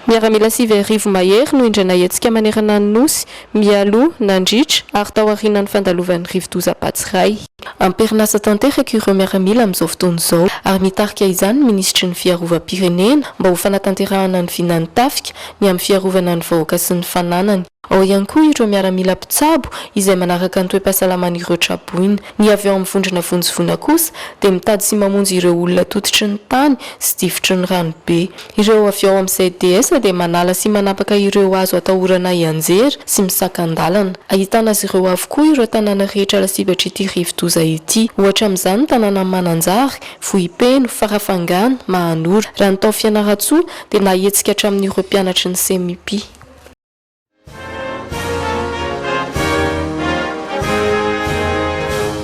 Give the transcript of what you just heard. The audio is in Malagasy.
Miaramila sivy arivo mahery no indray nahetsika manerana ny nosy mialoha nandritra ary tao aorian'ny fandalovan'ny Rivo-doza-Patsiray. Amperinasa tanteraka ireo miaramila amin'izao fotoana izao ary mitarika izany ministry ny fiarovam-pirenena mba ho fanatanterahana ny vinany tafika ny amin'ny fiarovana ny vahoaka sy ny fananany. Ao ihany koa ireo miaramila mpitsabo izay manaraka ny toe-pahasalaman'ireo traboina. Ny avy ao amin'ny vondrona vonjovona kosa dia mitady sy mamonjy ireo olona tototry ny tany sy difotry ny ranobe. Ireo avy ao amin'ny CDS dia manala sy manapaka ireo azo atahorana ianjera sy misakandalana. Ahitana azy ireo avokoa ireo tanàna rehetra lasibatra ity Rivo-doza ity. Ohatra amin'izany tanàna Mananjary, Vohipeno, Farafangana, Mahanora. Raha ny tao Fianaratsoa dia nahetsika hatramin'ireo mpianatry ny CMP.